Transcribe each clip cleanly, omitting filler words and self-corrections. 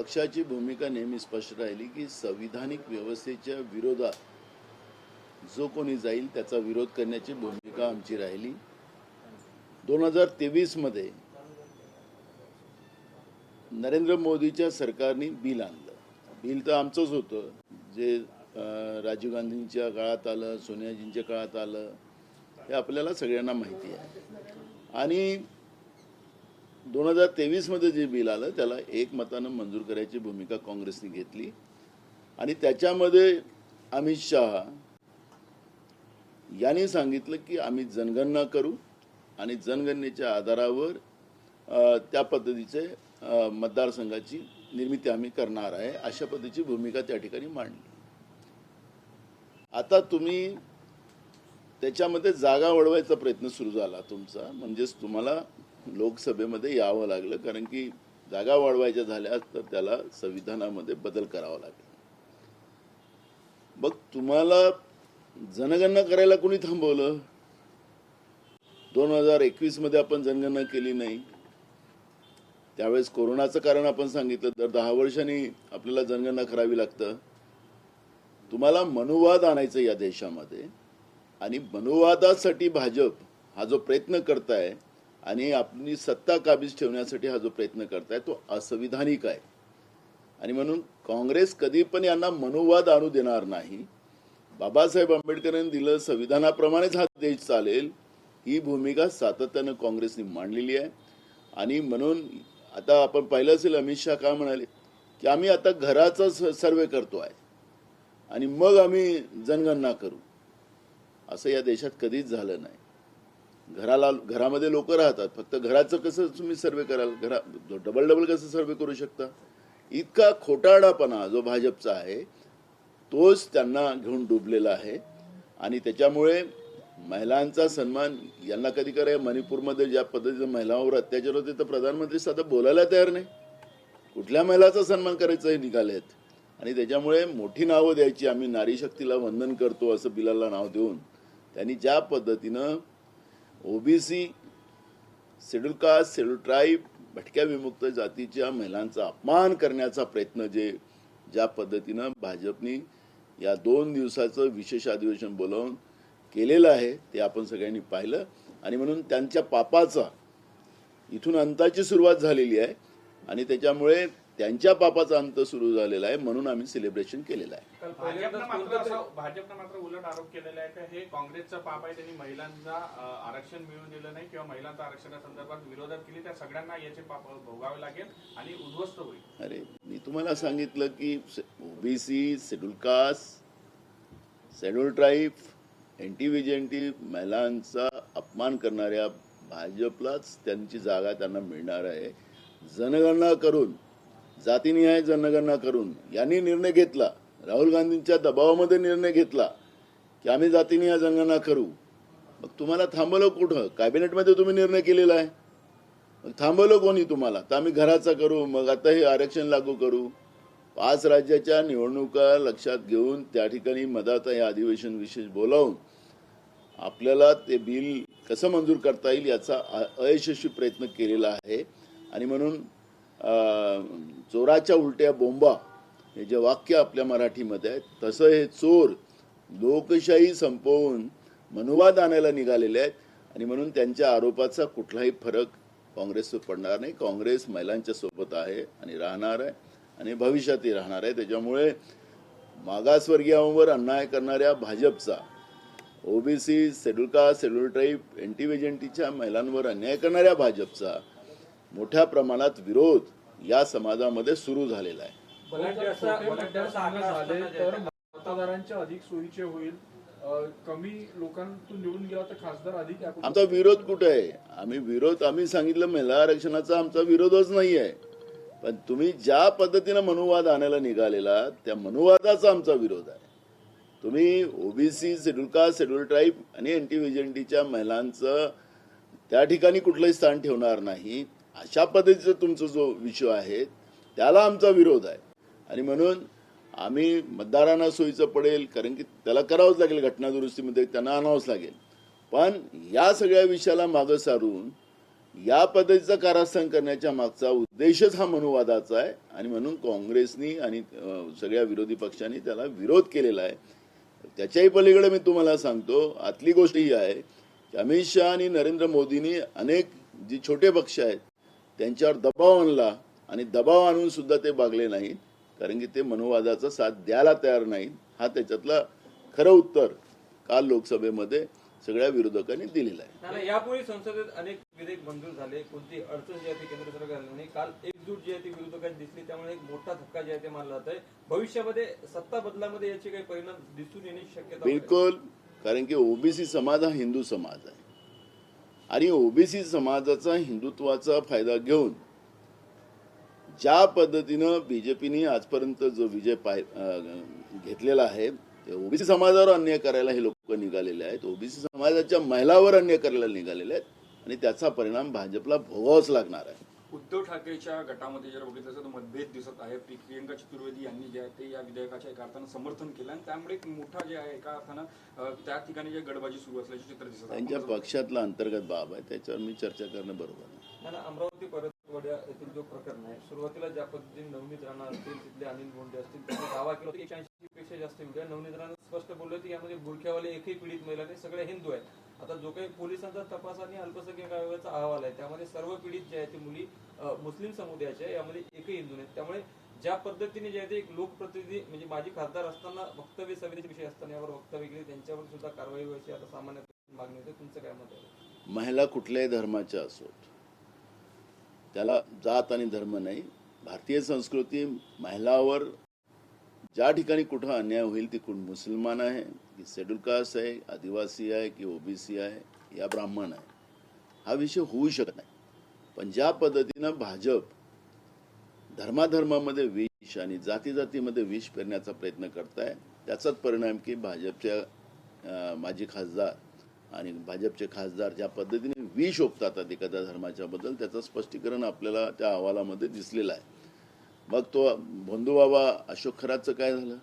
पक्षाची भूमिका नेहमी स्पष्ट राहिली की संविधानिक व्यवस्थेच्या विरोधात जो कोणी जाईल त्याचा विरोध करण्याची भूमिका आमची राहिली. 2023 मध्ये नरेंद्र मोदीच्या सरकारने बिल आणलं. बिल तर आमचंच होतं, जे राजीव गांधींच्या काळात आलं, सोनियाजींच्या काळात आलं, हे आपल्याला सगळ्यांना माहिती आहे. आणि 2023 मध्ये जे बिल आलं त्याला एकमतानं मंजूर करायची भूमिका काँग्रेसने घेतली. आणि त्याच्यामध्ये अमित शहा यांनी सांगितलं की आम्ही जनगणना करू आणि जनगणनेच्या आधारावर त्या पद्धतीचे मतदारसंघाची निर्मिती आम्ही करणार आहे, अशा पद्धतीची भूमिका त्या ठिकाणी मांडली. आता तुम्ही त्याच्यामध्ये जागा वाढवायचा प्रयत्न सुरू झाला तुमचा, म्हणजेच तुम्हाला लोकसभेमध्ये यावं लागलं, कारण की जागा वाढवायच्या झाल्या तर त्याला संविधानामध्ये बदल करावा लागेल. मग तुम्हाला जनगणना करायला कोणी थांबवलं? 2021 मध्ये आपण जनगणना केली नाही. त्यावेळेस कोरोनाचं कारण आपण सांगितलं, तर 10 वर्षांनी आपल्याला जनगणना करावी लागतं. तुम्हाला मनुवाद आणायचं या देशामध्ये, आणि मनुवादासाठी भाजप हा जो प्रयत्न करताय आणि आपली सत्ता काबीज ठेवण्यासाठी हा जो प्रयत्न करताय तो असंविधानिक आहे. आणि म्हणून काँग्रेस कधी पण यांना मनुवाद आणू देणार नाही. बाबासाहेब आंबेडकरांनी दिलं संविधानाप्रमाणेच हा देश चालेल, ही भूमिका सातत्यानं काँग्रेसने मांडलेली आहे. आणि म्हणून आता आपण पाहिलं असेल अमित शहा काय म्हणाले की आम्ही आता घराचा सर्वे करतोय आणि मग आम्ही जनगणना करू. असं या देशात कधीच झालं नाही. घरामध्ये लोक राहतात, फक्त घराचं कसं तुम्ही सर्वे कराल? डबल कसं सर्वे करू शकता? इतका खोटारडापणा जो भाजपचा आहे तोच त्यांना घेऊन डुबलेला आहे. आणि त्याच्यामुळे महिलांचा सन्मान यांना कधी कराय, मणिपूरमध्ये ज्या पद्धतीने महिलांवर अत्याचार होते तर प्रधानमंत्री साधं बोलायला तयार नाही. कुठल्या महिलाचा सन्मान करायचं हे निघालेत. आणि त्याच्यामुळे मोठी नावं द्यायची, आम्ही नारी शक्तीला वंदन करतो असं बिलाला नाव देऊन त्यांनी ज्या पद्धतीनं OBC, schedule caste, schedule tribe, भटक्या विमुक्त जातीच्या महिलांचा अपमान करण्याचा प्रयत्न ज्या पद्धतीनं भाजपनी या 2 दिवसाचं विशेष अधिवेशन बोलावून केलेलं आहे ते आपण सगळ्यांनी पाहिलं. आणि म्हणून त्यांच्या पापाचा इथून अंताची सुरुवात झालेली आहे आणि त्याच्यामुळे त्यांच्या पापाचा अंत सुरू झालेला आहे, म्हणून आम्ही सेलिब्रेशन केलेलं आहे. भाजपनं मात्र उलट आरोप केलेला आहे की हे काँग्रेसचं पाप आहे, त्यांनी महिलांना आरक्षण मिळवून दिलं नाही किंवा महिलांच्या आरक्षणासंदर्भात विरोधात केली, त्या सगळ्यांना याचे पाप भोगावे लागेल आणि उद्ध्वस्त होईल. अरे मी तुम्हाला सांगितलं की OBC, schedule caste, schedule tribe, NT महिलांचा अपमान करणाऱ्या भाजपलाच त्यांची जागा त्यांना मिळणार आहे. जनगणना करून, जातीनिहाय जनगणना करून यांनी निर्णय घेतला, राहुल गांधींच्या दबावामध्ये निर्णय घेतला की आम्ही जातीनिहाय जनगणना करू. मग तुम्हाला थांबवलं कुठं? कॅबिनेटमध्ये तुम्ही निर्णय केलेला आहे, मग थांबवलं कोणी तुम्हाला? तर आम्ही घराचा करू, मग आता हे आरक्षण लागू करू. 5 राज्याच्या निवडणुका लक्षात घेऊन त्या ठिकाणी मधात हे अधिवेशन विशेष बोलावून आपल्याला ते बिल कसं मंजूर करता येईल याचा अयशस्वी प्रयत्न केलेला आहे. आणि म्हणून चोराच्या उलट्या बोंबा हे जे वाक्य आपल्या मराठीमध्ये आहे, तसं हे चोर लोकशाही संपवून मनुवाद आणायला निघालेले आहेत. आणि म्हणून त्यांच्या आरोपाचा कुठलाही फरक काँग्रेसवर पडणार नाही. काँग्रेस महिलांच्या सोबत आहे आणि राहणार आहे आणि भविष्यातही राहणार आहे. त्याच्यामुळे मागासवर्गीयांवर अन्याय करणाऱ्या भाजपचा, OBC, schedule caste, schedule tribe, एनटीच्या महिलांवर अन्याय करणाऱ्या भाजपचा मोठ्या प्रमाणात विरोध या समाजामध्ये सुरू झालेला आहे. मतदारांच्या अधिक सोयीचे होईल, कमी लोकांतून निवडून गेला तर खासदार अधिक. आमचा विरोध कुठे आहे? आम्ही सांगितलं महिला आरक्षणाचा आमचा विरोधच नाही आहे, पण तुम्ही ज्या पद्धतीनं मनुवाद आणायला निघालेला त्या मनुवादाचा आमचा विरोध आहे. तुम्ही OBC, schedule caste, schedule tribe आणि एनटीच्या महिलांचं त्या ठिकाणी कुठलंही स्थान ठेवणार नाही, अशा पद्धतीचा तुमचा जो विषय आहे त्याला आमचा विरोध आहे. आणि म्हणून आम्ही मतदारांना सोयीचं पडेल, कारण की त्याला करावंच लागेल, घटना दुरुस्तीमध्ये त्यांना आणावंच लागेल. पण या सगळ्या विषयाला मागं सारून या पद्धतीचा कारस्थान करण्याच्या मागचा उद्देशच हा मनुवादाचा आहे आणि म्हणून काँग्रेसनी आणि सगळ्या विरोधी पक्षांनी त्याला विरोध केलेला आहे. त्याच्याही पलीकडे मी तुम्हाला सांगतो, आतली गोष्ट ही आहे की अमित शहा आणि नरेंद्र मोदींनी अनेक जी छोटे पक्ष आहेत त्यांच्यावर दबाव आणला आणि दबाव आणून सुद्धा ते बागले नाहीत, कारण की ते मनुवादाचा साथ द्यायला तयार नाहीत. हा त्याच्यातला खरं उत्तर काल लोकसभेमध्ये सगळ्या विरोधकांनी दिलेलं आहे. नाही, यापूर्वी संसदेत अनेक विधेयक मंजूर झाले, कोणती अडचण जी आहे ती केंद्र सरकारने नाही. काल एकजूट जी आहे ती विरोधकांची दिसली, त्यामुळे एक मोठा धक्का जे आहे ते मानला जात आहे. भविष्यामध्ये सत्ता बदलामध्ये याचे काही परिणाम दिसून येण्याची शक्यता बिलकुल, कारण की ओबीसी समाज हा हिंदू समाज आहे आणि ओबीसी समाजाचा हिंदुत्वाचा फायदा घेऊन ज्या पद्धतीनं बीजेपीने आजपर्यंत जो विजय घेतलेला आहे ते ओबीसी समाजावर अन्याय करायला हे लोक निघालेले आहेत. ओबीसी समाजाच्या महिलावर अन्याय करायला निघालेले आहेत आणि त्याचा परिणाम भाजपला भोगावाच लागणार आहे. उद्धव ठाकरेच्या गटामध्ये जर बघितलं तर मतभेद दिसत आहे. प्रियंका चतुर्वेदी यांनी जे आहे ते या विधेयकाच्या एका अर्थानं समर्थन केलं आणि त्यामुळे एक मोठा जे आहे एका अर्थानं त्या ठिकाणी जे गडबाजी सुरू असल्याचे चित्र दिसत आहे. त्यांच्या पक्षातला अंतर्गत बाब आहे, त्याच्यावर मी चर्चा करणं बरोबर नाही. मला अमरावती परतवाड्या येथील जो प्रकरण आहे, सुरुवातीला ज्या पद्धतीने नवनीत राणा असतील, तिथले अनिल बोंडे असतील, त्यांनी दावा केला की 180 पेक्षा जास्त व्हिडिओ. नवनीत राणा स्पष्ट बोलले की यामध्ये बुरख्यावाले एकही पीडित महिला नाही, सगळे हिंदू आहेत. आता जो काही पोलिसांचा तपास आणि अल्पसंख्याक आयोगाचा अहवाल आहे त्यामध्ये सर्व पीडित जे आहे ते मुली मुस्लिम समुदायाचे आहे, यामध्ये एकही हिंदू नाहीत. त्यामुळे ज्या पद्धतीने जे आहे ते एक लोकप्रतिनिधी म्हणजे माजी खासदार असताना वक्तव्य सभेचे विषय असताना यावर वक्तव्य केले, त्यांच्यावर सुद्धा कारवाई व्हायची आता सामान्य मागणी होते. तुमचं काय मत आहे? महिला कुठल्याही धर्माच्या असोत, त्याला जात आणि धर्म नाही. भारतीय संस्कृती महिलावर ज्या ठिकाणी कुठं अन्याय होईल ती मुसलमान आहे की शेड्यूल कास्ट आहे, आदिवासी आहे की ओबीसी आहे या ब्राह्मण आहे, हा विषय होऊ शकत नाही. पण ज्या पद्धतीनं भाजप धर्माधर्मामध्ये विष आणि जाती जातीमध्ये विष पेरण्याचा प्रयत्न करताय, त्याचाच परिणाम की भाजपच्या माजी खासदार आणि भाजपचे खासदार ज्या पद्धतीने विष ओकतात एखाद्या धर्माच्या बद्दल, त्याचं स्पष्टीकरण आपल्याला त्या अहवालामध्ये दिसलेलं आहे. मग तो भोंदूबाबा अशोक खरातचं काय झालं?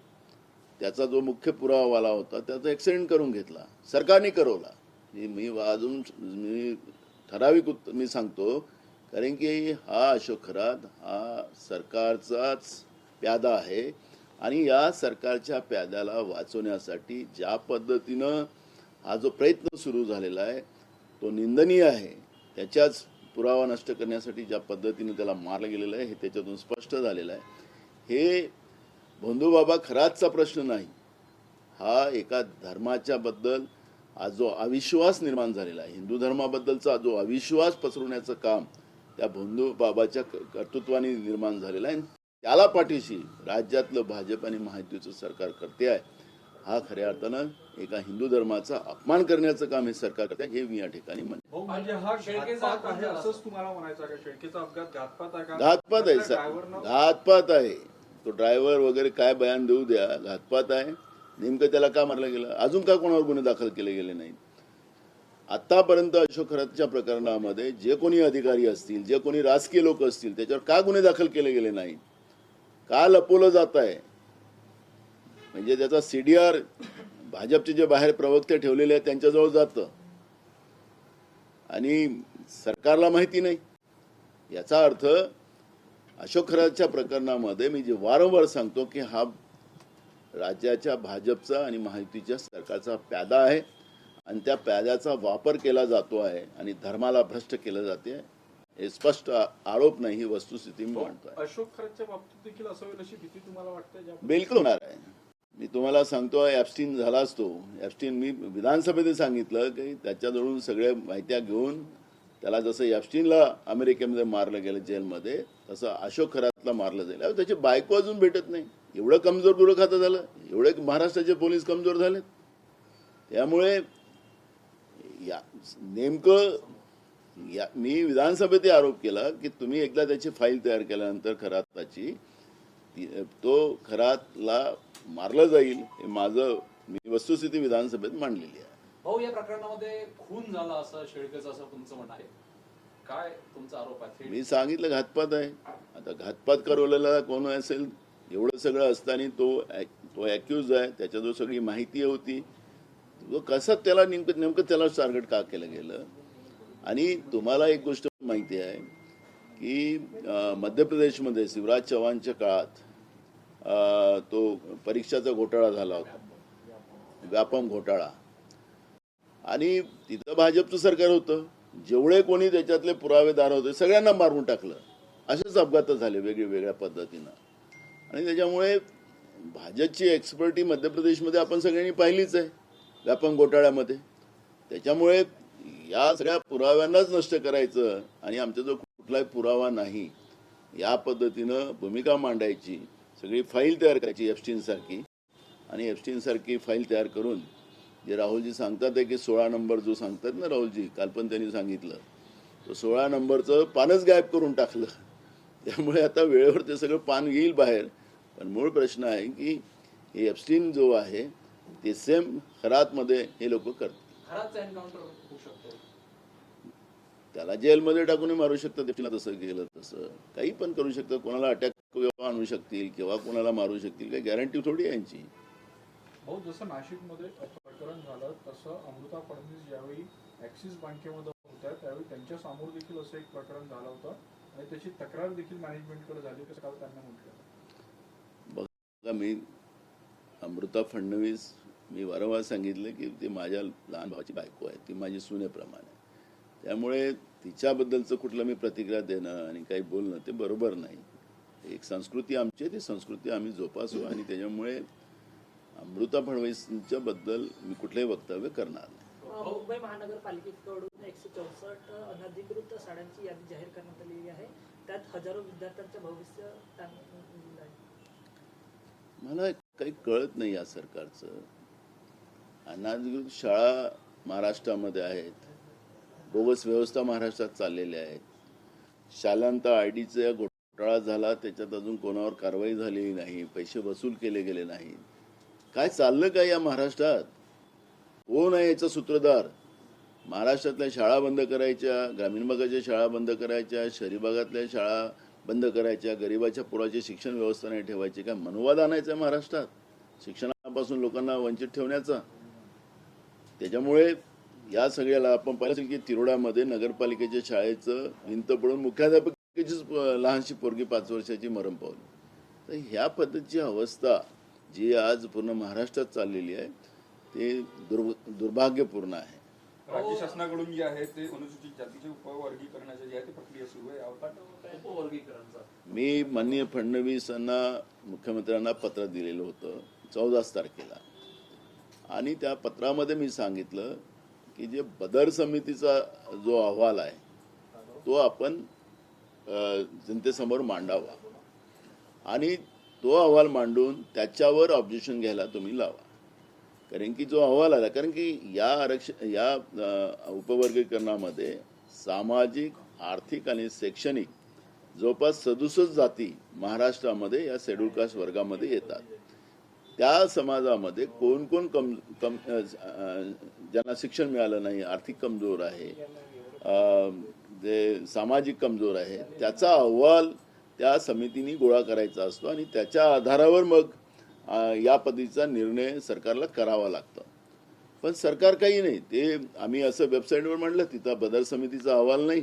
त्याचा जो मुख्य पुरावावाला होता त्याचा ॲक्सिडेंट करून घेतला, सरकारने करवला. मी ठराविक मी सांगतो, कारण की हा अशोक खरात हा सरकारचाच प्यादा आहे आणि या सरकारच्या प्याद्याला वाचवण्यासाठी ज्या पद्धतीनं हा जो प्रयत्न सुरू झालेला आहे तो निंदनीय आहे. त्याच्याच पुरावा नष्ट करण्यासाठी ज्या पद्धतीने त्याला मारलं गेलेलं आहे हे त्याच्यातून स्पष्ट झालेलं आहे. हे भोंदूबाबा खरातचा प्रश्न नाही, हा एका धर्माच्या बद्दल आज जो अविश्वास निर्माण झालेला आहे, हिंदू धर्माबद्दलचा जो अविश्वास पसरवण्याचं काम त्या भोंदूबाबाच्या कर्तृत्वाने निर्माण झालेला आहे. त्याला पाठीशी राज्यातलं भाजप आणि महायुतीचं सरकार करते आहे. हा खऱ्या अर्थानं एका हिंदू धर्माचा अपमान करण्याचं काम हे सरकार करते हे मी या ठिकाणी म्हणतो. म्हणजे हा घातपात आहे असंच तुम्हाला म्हणायचं का? शेळकेचा अपघात घातपात आहे का? घातपात आहे, घातपात आहे. तो ड्रायव्हर वगैरे काय बयान देऊ द्या, घातपात आहे. नेमकं त्याला का मारलं गेलं, अजून का कोणावर गुन्हे दाखल केले गेले नाहीत? आतापर्यंत अशोक खरातच्या प्रकरणामध्ये जे कोणी अधिकारी असतील, जे कोणी राजकीय लोक असतील, त्याच्यावर का गुन्हे दाखल केले गेले नाहीत? का लपवलं जात आहे? म्हणजे त्याचा सीडीआर भाजपचे जे बाहेर प्रवक्ते ठेवलेले आहेत त्यांच्याजवळ जातं आणि सरकारला माहिती नाही. याचा अर्थ अशोक खरातच्या प्रकरणामध्ये मी जे वारंवार सांगतो की हा राज्याच्या भाजपचा आणि महायुतीच्या सरकारचा प्यादा आहे आणि त्या प्याद्याचा वापर केला जातो आहे आणि धर्माला भ्रष्ट केलं जाते. हे स्पष्ट आरोप नाही, ही वस्तुस्थिती मी मांडतोय. अशोक खरातच्या बाबतीत देखील असं होईल अशी भीती तुम्हाला वाटते? बिलकुल होणार आहे. मी तुम्हाला सांगतो, ॲब्स्टीन झाला असतो. ॲब्स्टीन मी विधानसभेत सांगितलं की त्याच्याजवळून सगळ्या माहित्या घेऊन त्याला जसं ॲब्स्टीनला अमेरिकेमध्ये मारलं गेलं जेलमध्ये, तसं अशोक खरातला मारलं जाईल. त्याची बायको अजून भेटत नाही. एवढं कमजोर गुरु खातं झालं, एवढे महाराष्ट्राचे पोलीस कमजोर झालेत. त्यामुळे नेमकं मी विधानसभेत आरोप केला की तुम्ही एकदा त्याची फाईल तयार केल्यानंतर खराताची तो खरातला मारलं जाईल, हे माझं मी वस्तुस्थिती विधानसभेत मांडलेली आहे. भाऊ, या प्रकरणामध्ये खून झाला असं शेळकेचं असं तुमचं म्हणणं आहे, काय तुमचा आरोप आहे? मी सांगितलं घातपात आहे. आता घातपात करवलेला कोण असेल, एवढं सगळं असताना तो ॲक्युज आहे, त्याच्याजवळ सगळी माहिती होती. कसं त्याला नेमकं त्याला टार्गेट का केलं गेलं? आणि तुम्हाला एक गोष्ट माहिती आहे की मध्य प्रदेशमध्ये शिवराज चव्हाणच्या काळात तो परीक्षाचा घोटाळा झाला होता, व्यापम घोटाळा, आणि तिथं भाजपचं सरकार होतं. जेवढे कोणी त्याच्यातले पुरावेदार होते सगळ्यांना मारून टाकलं. असेच अपघात झाले वेगवेगळ्या पद्धतीनं. आणि त्याच्यामुळे भाजपची एक्सपर्टी मध्य प्रदेशमध्ये आपण सगळ्यांनी पाहिलीच आहे व्यापम घोटाळ्यामध्ये. त्याच्यामुळे या सगळ्या पुराव्यांनाच नष्ट करायचं आणि आमचा जो कुठलाही पुरावा नाही या पद्धतीनं भूमिका मांडायची, सगळी फाईल तयार करायची एप्स्टीनसारखी, आणि एप्स्टीनसारखी फाईल तयार करून जे राहुलजी सांगतात आहे की 16 नंबर जो सांगतात ना राहुलजी, काल पण त्यांनी सांगितलं, तो 16 नंबरचं पानच गायब करून टाकलं. त्यामुळे आता वेळेवर ते सगळं पान येईल बाहेर. पण मूळ प्रश्न आहे की हे एप्स्टीन जो आहे ते सेम खरातमध्ये हे लोक करतात. घराचा एन्काउंटर होऊ शकतो. त्याला जेलमध्ये टाकून मारू शकतात, एप्स्टीनला तसं केलं तसं काही पण करू शकतात. कोणाला अटॅक केव्हा आणू शकतील, केव्हा कोणाला मारू शकतील, काही गॅरंटी थोडी आहे यांची. भाऊ, जसं नाशिकमध्ये प्रकरण झालं तसं अमृता फडणवीस ज्यावेळी ॲक्सिस बँकेमध्ये होत्या त्यावेळी त्यांच्या समोर देखील असं एक प्रकरण झालं होतं आणि त्याची तक्रार देखील मॅनेजमेंटकडे झाली, कसं काल त्यांना म्हटलं. बघा, मी अमृता फडणवीस मी वारंवार सांगितलं की ती माझ्या लहान भावाची बायको आहे, ती माझी सुनेप्रमाणे. त्यामुळे तिच्याबद्दलचं कुठलं मी प्रतिक्रिया देणं आणि काही बोलणं ते बरोबर नाही. एक संस्कृती आमची आहे, ती संस्कृती आम्ही जोपासू, आणि त्याच्यामुळे अमृता फडणवीसांच्या बद्दल मी कुठलंही वक्तव्य करणार नाही. मुंबई महानगरपालिकेकडून 164 अनधिकृत शाळांची यादी जाहीर करण्यात आलेली आहे. त्यात हजारो विद्यार्थ्यांचं भविष्य टांगलेलं आहे. मला काही कळत नाही या सरकारचं. अनधिकृत शाळा महाराष्ट्रामध्ये आहेत, बोगस व्यवस्था महाराष्ट्रात चाललेल्या आहेत. शालांत आयडीचा घोटाळा झाला, त्याच्यात अजून कोणावर कारवाई झालेली नाही, पैसे वसूल केले गेले नाही. काय चाललं काय या महाराष्ट्रात? कोण आहे याचा सूत्रधार? महाराष्ट्रातल्या शाळा बंद करायच्या, ग्रामीण भागाच्या शाळा बंद करायच्या, शहरी भागातल्या शाळा बंद करायच्या, गरिबाच्या पोराची शिक्षण व्यवस्था नाही ठेवायची. काय मनोवाद आणायचा आहे महाराष्ट्रात शिक्षणापासून लोकांना वंचित ठेवण्याचा? त्याच्यामुळे या सगळ्याला आपण पाहिलं असेल की तिरोडामध्ये नगरपालिकेच्या शाळेचं भिंत पडून मुख्याध्यापकाचीच लहानशी पोरगी 5 वर्षाची मरण पावली. तर ह्या पद्धतीची अवस्था जी आज पूर्ण महाराष्ट्रात चाललेली आहे ते दुर्भाग्यपूर्ण आहे. राज्य शासनाकडून जे आहे ते अनुसूचित जातीचे उपवर्गीकरणाचे जे आहे ते प्रक्रिया सुरू आहे. उपवर्गीकरणचा मी माननीय फडणवीसांना मुख्यमंत्र्यांना पत्र दिलेलं होतं 14 तारखेला, आणि त्या पत्रामध्ये मी सांगितलं की जे बदर समितीचा जो अहवाल आहे तो आपण जनतेसमोर मांडावा, आणि तो अहवाल मांडून त्याच्यावर ऑब्जेक्शन घ्यायला तुम्ही लावा. कारण की जो अहवाल आला, कारण की या उपवर्गीकरणामध्ये सामाजिक, आर्थिक आणि शैक्षणिक जवळपास 67 जाती महाराष्ट्रामध्ये या शेड्यूल कास्ट वर्गामध्ये येतात. त्या समाजामध्ये कोण कोण ज्यांना शिक्षण मिळालं नाही, आर्थिक कमजोर आहे, जे सामाजिक कमजोर आहे, त्याचा अहवाल त्या समितीने गोळा करायचा असतो आणि त्याच्या आधारावर मग या पद्धतीचा निर्णय सरकारला करावा लागतो. पण सरकार काही नाही, ते आम्ही असं वेबसाईटवर म्हटलं, तिथं बदर समितीचा अहवाल नाही.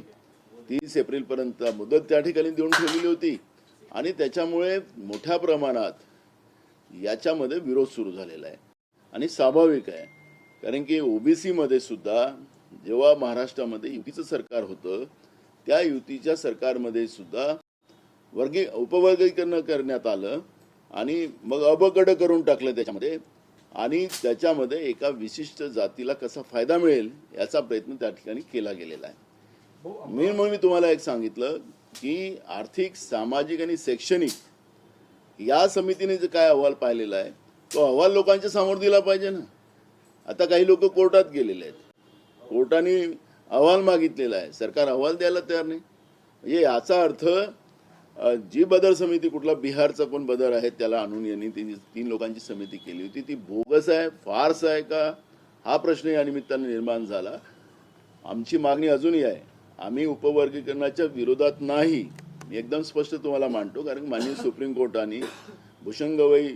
30 एप्रिलपर्यंत मुदत त्या ठिकाणी देऊन ठेवलेली होती, आणि त्याच्यामुळे मोठ्या प्रमाणात याच्यामध्ये विरोध सुरू झालेला आहे. आणि स्वाभाविक आहे, कारण की ओबीसीमध्ये सुद्धा जेव्हा महाराष्ट्रामध्ये युतीचं सरकार होतं त्या युतीच्या सरकारमध्ये सुद्धा उपवर्गीकरण करण्यात आलं आणि मग अबकड करून टाकलं त्याच्यामध्ये, आणि त्याच्यामध्ये एका विशिष्ट जातीला कसा फायदा मिळेल याचा प्रयत्न त्या ठिकाणी केला गेलेला आहे. मी तुम्हाला एक सांगितलं की आर्थिक, सामाजिक आणि शैक्षणिक या समितीने जे काय अहवाल पाहिलेला आहे तो अहवाल लोकांच्या समोर दिला पाहिजे ना. आता काही लोक कोर्टात गेलेले आहेत, कोर्टाने अहवाल मागितलेला आहे, सरकार अहवाल द्यायला तयार नाही. म्हणजे याचा अर्थ जी बदर समिती, कुठला बिहारचा कोण बदर आहे त्याला आणून यांनी 3 लोकांची समिती केली होती, ती बोगस आहे, फार्स आहे का, हा प्रश्न या निमित्ताने निर्माण झाला. आमची मागणी अजूनही आहे, आम्ही उपवर्गीकरणाच्या विरोधात नाही, मी एकदम स्पष्ट तुम्हाला मांडतो. कारण माननीय सुप्रीम कोर्टाने भूषण गवई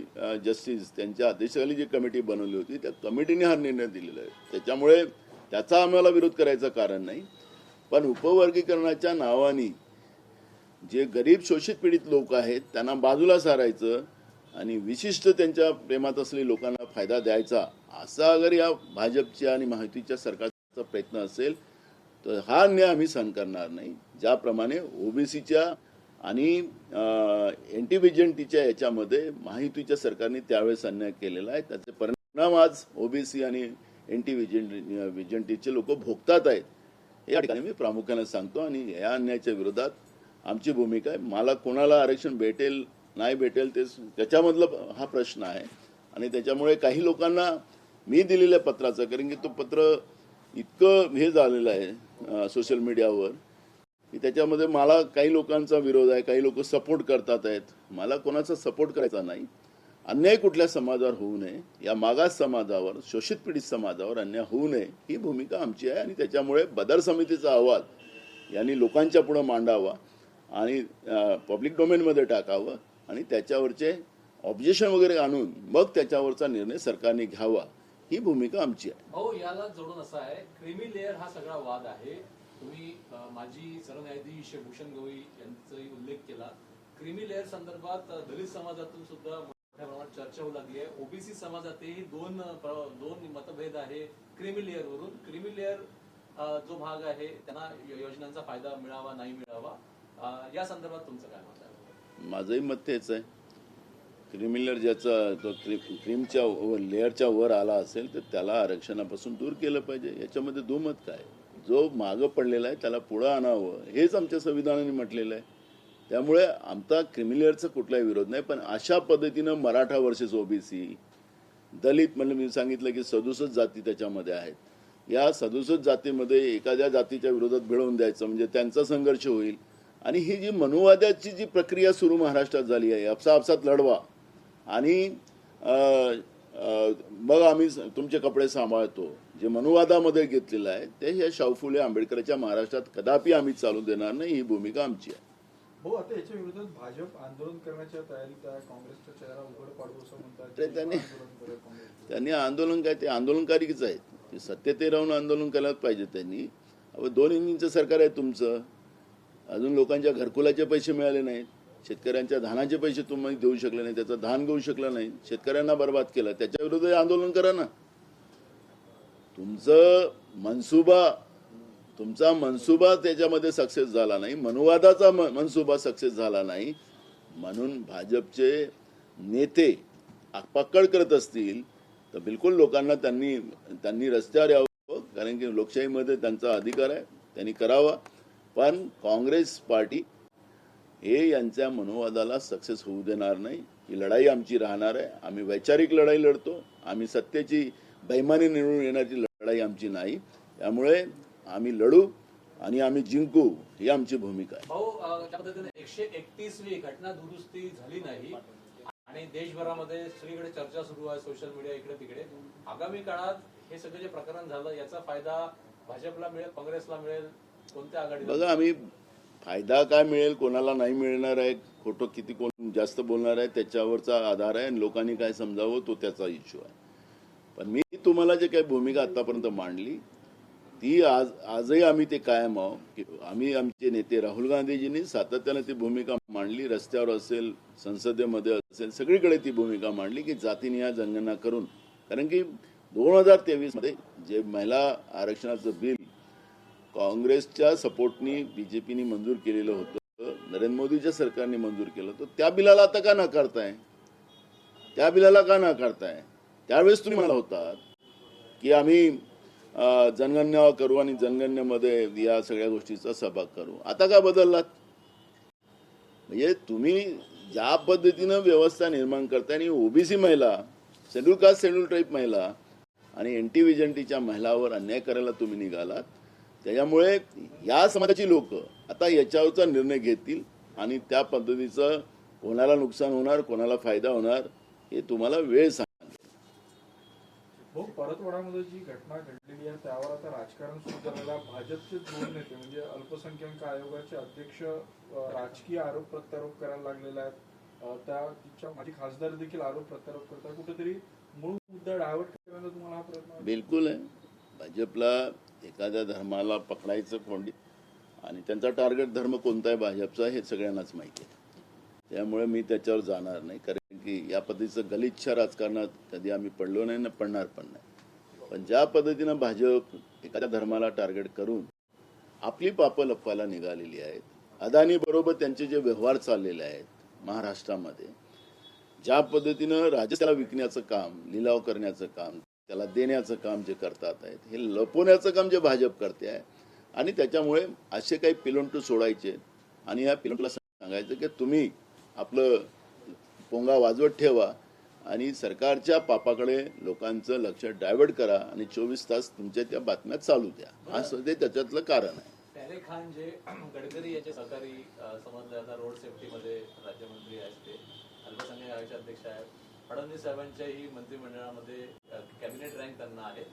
जस्टिस त्यांच्या अध्यक्षाखाली जी कमिटी बनवली होती त्या कमिटीने हा निर्णय दिलेला आहे. त्याच्यामुळे त्याचा आम्हाला विरोध करायचं कारण नाही. पण उपवर्गीकरणाच्या नावाने जे गरीब शोषित पीडित लोक आहेत त्यांना बाजूला सारायचं आणि विशिष्ट त्यांच्या प्रेमात असलेल्या लोकांना फायदा द्यायचा, असा अगर या भाजपच्या आणि महायुतीच्या सरकारचा प्रयत्न असेल तर हा अन्याय आम्ही सहन करणार नाही. ज्याप्रमाणे ओबीसीच्या आणि एनटी व्हिजंटीच्या याच्यामध्ये महायुतीच्या सरकारने त्यावेळेस अन्याय केलेला आहे, त्याचे परिणाम आज ओबीसी आणि एनटी व्हिजंटीचे लोक भोगतात आहेत. या ठिकाणी मी प्रामुख्याने सांगतो आणि या अन्यायाच्या विरोधात आमची भूमिका आहे. मला कोणाला आरक्षण भेटेल नाही भेटेल त्याच्यामधलं हा प्रश्न आहे आणि त्याच्यामुळे काही लोकांना मी दिलेल्या पत्राचं, कारण की तो पत्र इतकं हे झालेलं आहे सोशल मीडियावर की त्याच्यामध्ये मला काही लोकांचा विरोध आहे, काही लोक सपोर्ट करतात आहेत. मला कोणाचा सपोर्ट करायचा नाही. अन्याय कुठल्या समाजावर होऊ नये, या मागास समाजावर, शोषित पीडित समाजावर अन्याय होऊ नये ही भूमिका आमची आहे आणि त्याच्यामुळे बदर समितीचा अहवाल यांनी लोकांच्या पुढे मांडावा आणि पब्लिक डोमेनमध्ये टाकावं आणि त्याच्यावरचे ऑब्जेक्शन वगैरे आणून मग त्याच्यावरचा निर्णय सरकारने घ्यावा, ही भूमिका आमची आहे. भाऊ, याला जोडून असा आहे, क्रीमी लेअर हा सगळा वाद आहे. तुम्ही माजी सरन्यायाधीश भूषण गवई यांचाही उल्लेख केला. क्रीमी लेअर संदर्भात दलित समाजातून सुद्धा मोठ्या प्रमाणात चर्चा होऊ लागली आहे. ओबीसी समाजातही दोन मतभेद आहे क्रीमी लेअर वरून. क्रीमी लेअर जो भाग आहे त्यांना योजनांचा फायदा मिळावा नाही मिळावा, या संदर्भात तुमचं काय मत आहे? माझंही मत तेच आहे. क्रिमिनल ज्याचा तो क्रीमच्या लेअरच्या वर आला असेल तर त्याला आरक्षणापासून दूर केलं पाहिजे. याच्यामध्ये दुमत काय? जो मागं पडलेला आहे त्याला पुढं आणावं, हेच आमच्या संविधानाने म्हटलेलं आहे. त्यामुळे आमचा क्रिमिनलचा कुठलाही विरोध नाही. पण अशा पद्धतीनं मराठा वर्सेस ओबीसी, दलित म्हणजे मी सांगितलं की 67 जाती त्याच्यामध्ये आहेत. या 67 जातीमध्ये एखाद्या जातीच्या विरोधात भिडवून द्यायचं म्हणजे त्यांचा संघर्ष होईल. आणि ही जी मनुवादाची जी प्रक्रिया सुरू महाराष्ट्रात झाली आहे, आपसात लढवा आणि मग आम्ही तुमचे कपडे सांभाळतो, जे मनुवादामध्ये घेतलेलं आहे ते या शाहू फुले आंबेडकरच्या महाराष्ट्रात कदापि आम्ही चालू देणार नाही, ही भूमिका आमची आहे. भाऊ, आता याच्या विरोधात भाजप आंदोलन करण्याच्या तयारीत आहे. काँग्रेसचा चेहरा उघड पाडू असं म्हणतात. त्यांनी आंदोलन काय, ते आंदोलनकारीच आहेत. ते सत्तेत राहून आंदोलन करायला पाहिजे त्यांनी. अब 2 इंजिनचं सरकार आहे तुमचं. अजून लोकांच्या घरकुलाचे पैसे मिळाले नाहीत, शेतकऱ्यांच्या धानाचे पैसे तुम्ही देऊ शकले नाही, त्याचं धान घेऊ शकलं नाही, शेतकऱ्यांना बर्बाद केलं, त्याच्या विरोधात आंदोलन करा ना. तुमचा मनसुबा त्याच्यामध्ये सक्सेस झाला नाही, मनुवादाचा मनसुबा सक्सेस झाला नाही, म्हणून भाजपचे नेते पकड करत असतील तर बिलकुल लोकांना त्यांनी रस्त्यावर यावं, कारण की लोकशाहीमध्ये त्यांचा अधिकार आहे, त्यांनी करावा. पण काँग्रेस पार्टी हे यांच्या मनोवादाला सक्सेस होऊ देणार नाही. ही लढाई आमची राहणार आहे. आम्ही वैचारिक लढाई लढतो, आम्ही सत्तेची बैमानी निवडून येण्याची लढाई आमची नाही. त्यामुळे आम्ही लढू आणि आम्ही जिंकू, ही आमची भूमिका आहे. भाऊ, ज्या पद्धतीने 131वी घटना दुरुस्ती झाली नाही आणि देशभरामध्ये सगळीकडे चर्चा सुरू आहे, सोशल मीडिया इकडे तिकडे, आगामी काळात हे सगळं जे प्रकरण झालं याचा फायदा भाजपला मिळेल, काँग्रेसला मिळेल, कोणत्या आघाडी? बघा, आम्ही फायदा काय मिळेल, कोणाला नाही मिळणार आहे, खोटं किती कोण जास्त बोलणार आहे त्याच्यावरचा आधार आहे आणि लोकांनी काय समजावं तो त्याचा इश्यू आहे. पण मी तुम्हाला जे काही भूमिका आतापर्यंत मांडली ती आजही आम्ही ते कायम आहोत की आम्ही, आमचे नेते राहुल गांधीजींनी सातत्याने ती भूमिका मांडली, रस्त्यावर असेल, संसदेमध्ये असेल, सगळीकडे ती भूमिका मांडली की जातीनिहाय जनगणना करून. कारण की 2023 मध्ये जे महिला आरक्षणाचं बिल काँग्रेसच्या सपोर्टनी बीजेपीने मंजूर केलेलं होतं, नरेंद्र मोदीच्या सरकारने मंजूर केलं होतं, त्या बिलाला आता का नाकारताय? त्यावेळेस तुम्ही म्हणला होता की आम्ही जनगणना करू आणि जनगणनेमध्ये या सगळ्या गोष्टीचा सहभाग करू. आता का बदललात? म्हणजे तुम्ही ज्या पद्धतीनं व्यवस्था निर्माण करताय आणि ओबीसी महिला, शेड्यूल कास्ट शेड्यूल ट्राईब महिला आणि एनटी व्हिजंटीच्या महिलावर अन्याय करायला तुम्ही निघालात. त्याच्यामुळे या समाजाची लोक आता याच्यावरचा निर्णय घेतील आणि त्या पद्धतीचं कोणाला नुकसान होणार, कोणाला फायदा होणार हे तुम्हाला वेळ सांगेल. भाऊ, परतवाडामध्ये जी घटना घडलेली आहे त्यावर आता राजकारण सुरू झालेलं आहे. भाजपचे 2 नेते म्हणजे अल्पसंख्याक आयोगाचे अध्यक्ष राजकीय आरोप प्रत्यारोप करायला लागलेले आहेत. तिच्या माजी खासदार देखील आरोप प्रत्यारोप करतात. कुठेतरी मूळ मुद्दा डायव्हर्ट करण्याचा तुम्हाला हा प्रयत्न? बिलकुल आहे. भाजपला एखाद्या धर्माला पकडायचं कोंडी आणि त्यांचा टार्गेट धर्म कोणता आहे भाजपचा हे सगळ्यांनाच माहिती आहे. त्यामुळे मी त्याच्यावर जाणार नाही, कारण की या पद्धतीचं गलिच्छ राजकारणात कधी आम्ही पडलो नाही ना पडणार पण नाही. पण ज्या पद्धतीनं भाजप एखाद्या धर्माला टार्गेट करून आपली पापं लपवायला निघालेली आहेत, अदानी बरोबर त्यांचे जे व्यवहार चाललेले आहेत महाराष्ट्रामध्ये, ज्या पद्धतीनं राजस्थानला विकण्याचं काम, लिलाव करण्याचं काम, त्याला देण्याचं काम जे करतात आहेत, हे लपवण्याचं काम जे भाजप करते आहे. आणि त्याच्यामुळे असे काही पिलोंटू सोडायचे आणि या पिलोंटूला सांगायचं की तुम्ही आपलं पोंगा वाजवत ठेवा आणि सरकारच्या पापाकडे लोकांचं लक्ष डायव्हर्ट करा आणि 24 तास तुमच्या त्या बातम्या चालू द्या, असं ते त्याच्यातलं कारण आहे. पॅरे खान जे गडकरी यांचे सहकारी समजले जातात, रोड सेफ्टीमध्ये राज्यमंत्री आहेत, ते अल्पसंख्याक आयोगाचे अध्यक्ष आहेत, फडणवीस साहेबांच्याही मंत्रिमंडळामध्ये कॅबिनेट रँक त्यांना आहे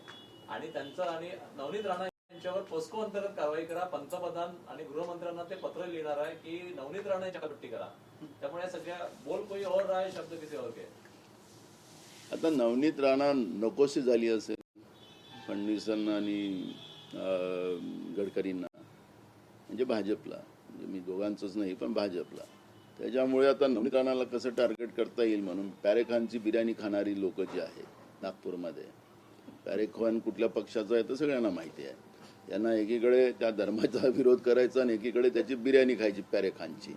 आणि त्यांचं आणि नवनीत राणा यांच्यावर पोस्को अंतर्गत कारवाई करा. पंतप्रधान आणि गृहमंत्र्यांना ते पत्र लिहिणार आहे की नवनीत राणा यांच्या कटपट्टी करा. त्यामुळे या सगळ्या बोल कोई और रहा है, शब्द किसी और के. आता नवनीत राणा नकोशी झाली असेल फडणवीसांना आणि गडकरींना, म्हणजे भाजपला, म्हणजे मी दोघांचंच नाही पण भाजपला. त्याच्यामुळे आता नवनीत राणाला कसं टार्गेट करता येईल म्हणून पॅरेखानची बिर्याणी खाणारी लोक जी आहेत नागपूरमध्ये, पॅरेखान कुठल्या पक्षाचा आहे तर सगळ्यांना माहिती आहे. त्यांना एकीकडे त्या धर्माचा विरोध करायचा आणि एकीकडे त्याची बिर्याणी खायची पॅरेखानची.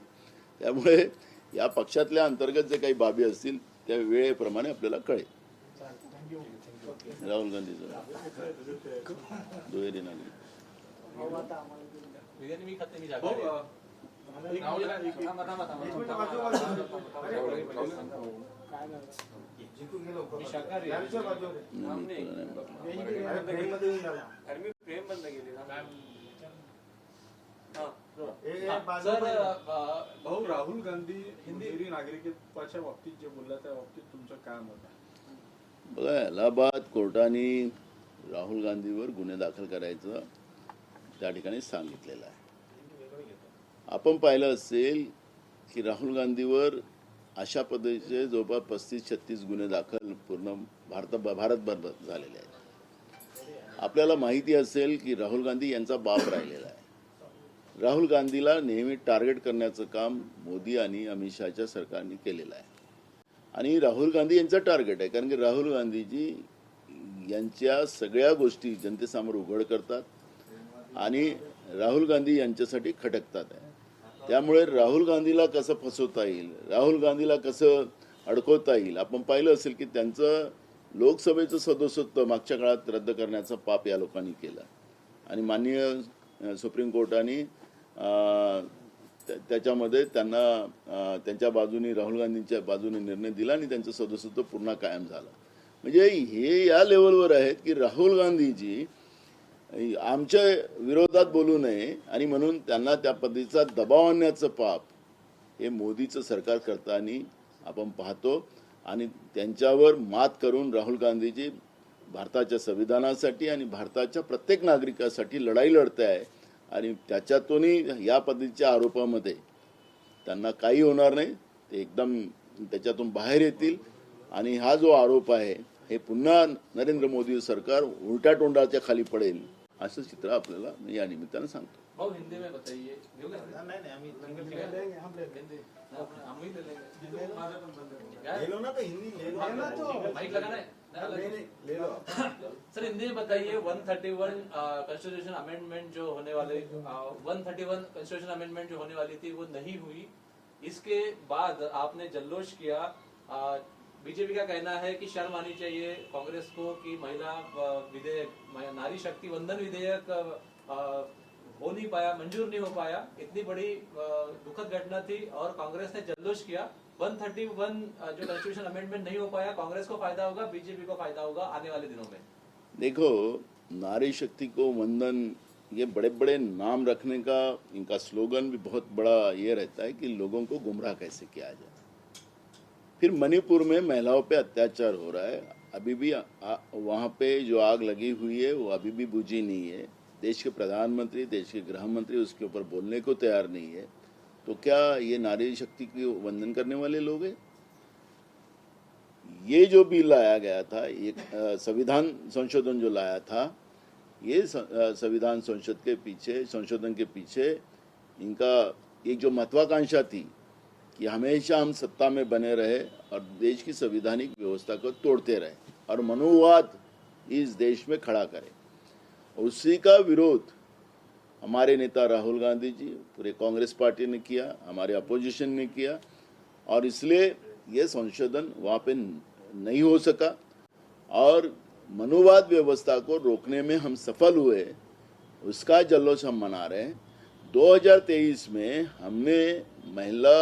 त्यामुळे या पक्षातल्या अंतर्गत जे काही बाबी असतील त्या वेळेप्रमाणे आपल्याला कळेल. राहुल गांधीचं दुहेरी नाणी बिर्याणी मी खात नाही, मी शाकाहारी आहे. मी शाकाहारी आहे. सर, भाऊ, राहुल गांधी हिंदी नागरिकत्वाच्या बाबतीत जे बोलला त्या बाबतीत तुमचं काय मत आहे? बघा, अलाहाबाद कोर्टाने राहुल गांधीवर गुन्हे दाखल करायचं त्या ठिकाणी सांगितलेलं आहे. आपण पाहिलं असेल की राहुल गांधीवर अशा पद्धतीचे जवळपास 35-36 गुन्हे दाखल पूर्ण भारतभर झालेले आहेत. आपल्याला माहिती असेल की राहुल गांधी यांचा बाप राहिलेला आहे. राहुल गांधीला नेहमी टार्गेट करण्याचं काम मोदी आणि अमित शहाच्या सरकारने केलेलं आहे आणि राहुल गांधी यांचं टार्गेट आहे, कारण की राहुल गांधीजी यांच्या सगळ्या गोष्टी जनतेसमोर उघड करतात आणि राहुल गांधी यांच्यासाठी खटकतात आहे. त्यामुळे राहुल गांधीला कसं फसवता येईल, राहुल गांधीला कसं अडकवता येईल. आपण पाहिलं असेल की त्यांचं लोकसभेचं सदस्यत्व मागच्या काळात रद्द करण्याचा पाप या लोकांनी केला आणि माननीय सुप्रीम कोर्टाने त्याच्यामध्ये त्यांना त्यांच्या बाजूने, राहुल गांधींच्या बाजूने निर्णय दिला आणि त्यांचं सदस्यत्व पुन्हा कायम झालं. म्हणजे हे या लेवलवर आहेत की राहुल गांधीजी आमच्या विरोधात बोलू नये आणि म्हणून त्यांना त्या पद्धतीचा दबाव आणण्याचं पाप हे मोदीचं सरकार करताना आपण पाहतो आणि त्यांच्यावर मात करून राहुल गांधीजी भारताच्या संविधानासाठी आणि भारताच्या प्रत्येक नागरिकासाठी लढाई लढते आहे आणि त्याच्यातूनही या पद्धतीच्या आरोपामध्ये त्यांना काही होणार नाही. ते एकदम त्याच्यातून बाहेर येतील आणि हा जो आरोप आहे हे पुन्हा नरेंद्र मोदी सरकार उलट्या तोंडाच्या खाली पडेल असं चित्र आपल्याला मी या निमित्तानं सांगतो. भाऊ, हिंदी में बताइए. माइक लगाना है. सर, हिंदी में बताइए. 131 कॉन्स्टिट्यूशन अमेंडमेंट जो होने वाले 131 कॉन्स्टिट्यूशन अमेंडमेंट जो होने वाली थी वो नहीं हुई. इसके बाद आपने जल्लोश किया. बीजेपी का कहना है कि शर्म आनी चाहिए कांग्रेस को कि महिला विधेयक, नारी शक्ति वंदन विधेयक हो नहीं पाया, मंजूर नहीं हो पाया. इतनी बड़ी दुखद घटना थी और कांग्रेस ने जल्लोश किया. 131 जो कॉन्स्टिट्यूशन अमेंडमेंट नहीं हो पाया, कांग्रेस को फायदा होगा, बीजेपी को फायदा होगा आने वाले दिनों में. देखो, नारी शक्ति को वंदन, ये बड़े बड़े नाम रखने का इनका स्लोगन भी बहुत बड़ा ये रहता है कि लोगों को गुमराह कैसे किया जाए. फिर मणिपुर में महिलाओं पे अत्याचार हो रहा है, अभी भी वहाँ पे जो आग लगी हुई है वो अभी भी बुझी नहीं है. देश के प्रधानमंत्री, देश के गृह मंत्री उसके ऊपर बोलने को तैयार नहीं है. तो क्या ये नारी शक्ति की वंदन करने वाले लोग हैं? ये जो बिल लाया गया था, एक संविधान संशोधन जो लाया था, ये संविधान संशोधन के पीछे इनका एक जो महत्वाकांक्षा थी कि हमेशा हम सत्ता में बने रहे और देश की संवैधानिक व्यवस्था को तोड़ते रहे और मनुवाद इस देश में खड़ा करें, उसी का विरोध हमारे नेता राहुल गांधी जी, पूरे कांग्रेस पार्टी ने किया, हमारे अपोजिशन ने किया और इसलिए ये संशोधन वहाँ पे नहीं हो सका और मनुवाद व्यवस्था को रोकने में हम सफल हुए। उसका जल्लोष हम मना रहे हैं। 2023 में हमने महिला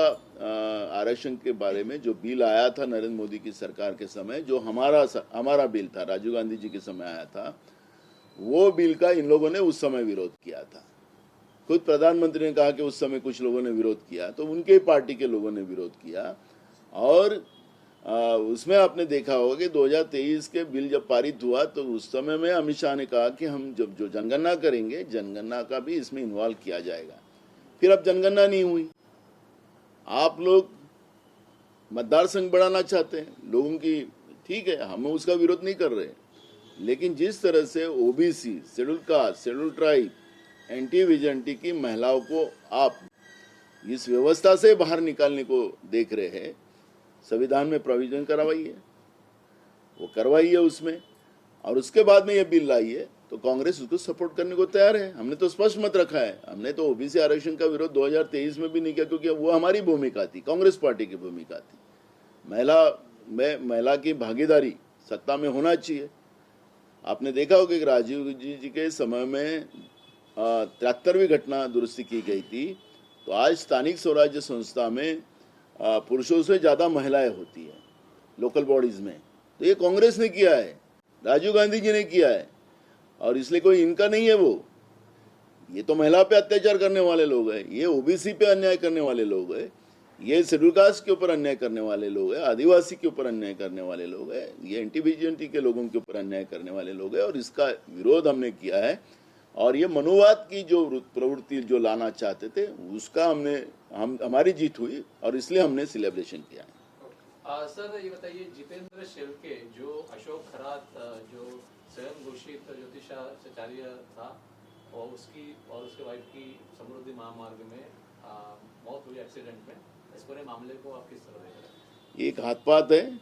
आरक्षण के बारे में जो बिल आया था नरेंद्र मोदी की सरकार के समय, जो हमारा बिल था, राजीव गांधी जी के समय आया था, वो बिल का इन लोगों ने उस समय विरोध किया था। खुद प्रधानमंत्री ने कहा कि उस समय कुछ लोगों ने विरोध किया, तो उनके पार्टी के लोगों ने विरोध किया और उसमें आपने देखा होगा कि 2023 के बिल जब पारित हुआ तो उस समय में अमित शाह ने कहा कि हम जब जो जनगणना करेंगे, जनगणना का भी इसमें इन्वॉल्व किया जाएगा। फिर अब जनगणना नहीं हुई। आप लोग मतदार संघ बढ़ाना चाहते हैं लोगों की, ठीक है, हम उसका विरोध नहीं कर रहे, लेकिन जिस तरह से OBC, schedule caste, schedule tribe, NT VJNT की महिलाओं को आप इस व्यवस्था से बाहर निकालने को देख रहे हैं, संविधान में प्रोविजन करवाइए, वो करवाइए उसमें, और उसके बाद में ये बिल लाइए, तो कांग्रेस उसको सपोर्ट करने को तैयार है। हमने तो स्पष्ट मत रखा है। हमने तो ओबीसी आरक्षण का विरोध 2023 में भी नहीं किया, क्योंकि वो हमारी भूमिका थी, कांग्रेस पार्टी की भूमिका थी। महिला की भागीदारी सत्ता में होना चाहिए। आपने देखा होगा कि राजीव जी के समय में 73वीं घटना दुरुस्ती की गई थी, तो आज स्थानिक स्वराज्य संस्था में पुरुषों से ज्यादा महिलाएं होती है लोकल बॉडीज में। तो ये कांग्रेस ने किया है, राजीव गांधी जी ने किया है, और इसलिए कोई इनका नहीं है। वो ये तो महिला पे अत्याचार करने वाले लोग हैं, ये ओबीसी पे अन्याय करने वाले लोग हैं, ये शेड्यूल कास्ट के ऊपर अन्याय करने वाले लोग हैं, आदिवासी के ऊपर अन्याय करने वाले लोग हैं, ये एंटी विजेंटी के लोगों के ऊपर अन्याय करने वाले लोग हैं, और इसका विरोध हमने किया है। और ये मनुवाद की जो प्रवृत्ति जो लाना चाहते थे, उसका हमारी जीत हुई और इसलिए हमने सेलिब्रेशन किया है। सर ये बताइए, जितेंद्र शेलके जो अशोक खरात जो स्वयं घोषित ज्योतिषाचार्य था और उसके वाइफ की समृद्धि महामार्ग में मौत हुई एक्सीडेंट में, इस पूरे मामले को आप किस तरह देख रहे हैं? ये घातपात है,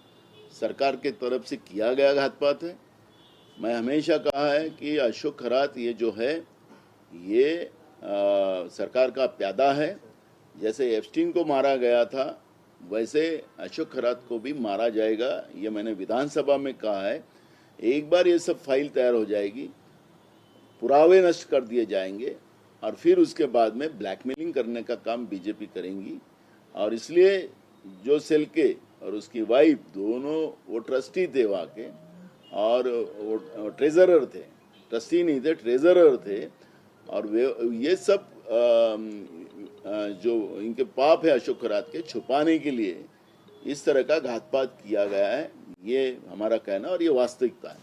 सरकार के तरफ से किया गया घातपात है। मैं हमेशा कहा है कि अशोक खरात ये जो है ये सरकार का प्यादा है। जैसे एप्स्टीन को मारा गया था, वैसे अशोक खरात को भी मारा जाएगा। ये मैंने विधानसभा में कहा है। एक बार ये सब फाइल तैयार हो जाएगी, पुरावे नष्ट कर दिए जाएंगे और फिर उसके बाद में ब्लैकमेलिंग करने का काम बीजेपी करेंगी। और इसलिए जो सेल्के और उसकी वाइफ दोनों वो ट्रस्टी थे वहाँ के, और वो ट्रेजरर थे, ट्रस्टी नहीं थे, ट्रेजरर थे। और वे ये सब जो इनके पाप है अशोक खरात के, छुपाने के लिए इस तरह का घातपात किया गया है। ये हमारा कहना और ये वास्तविकता है।